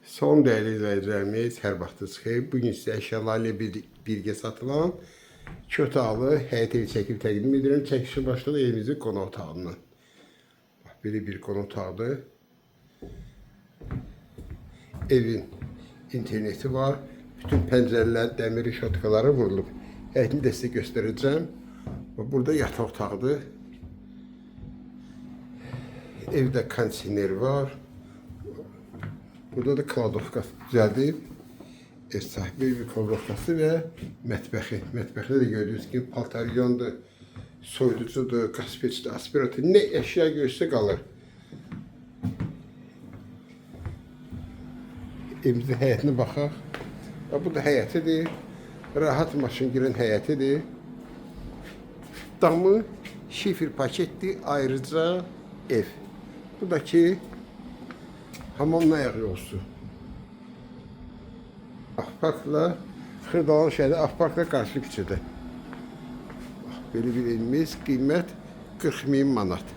Son değerli izləyicilərimiz, hər vaxtınız xeyir. Bugün sizə əşyalarla birgə satılan kötağlı həyət evi çəkib təqdim edirəm. Çəkişi başladı evimizin qonaq otağından. Belə bir qonaq otağıdır. Evin interneti var. Bütün pəncərələr, dəmir işotkaları vurulub. Həyətini də sizə göstərəcəm. Burada yataq otağıdır. Evdə kondisioner var. Burada da kladovkası düzəldib. Ev sahibi bir kladovkası və mətbəxi. Mətbəxdə də gördüyünüz kimi paltaryondur, soyuducudur, qaz peçdir, aspirator. Nə əşya görsə qalır. Evimizin həyətinə baxaq. Bu da həyətidir. Rahat maşın girən həyətidir. Damı şifir paketdir. Ayrıca ev. Bu da ki hamamın ayaq yolsu. Akparkla Xırdalan şəhəri Akparkla qarşı küçədə. Belə bir evimiz qiymət 40.000 manat.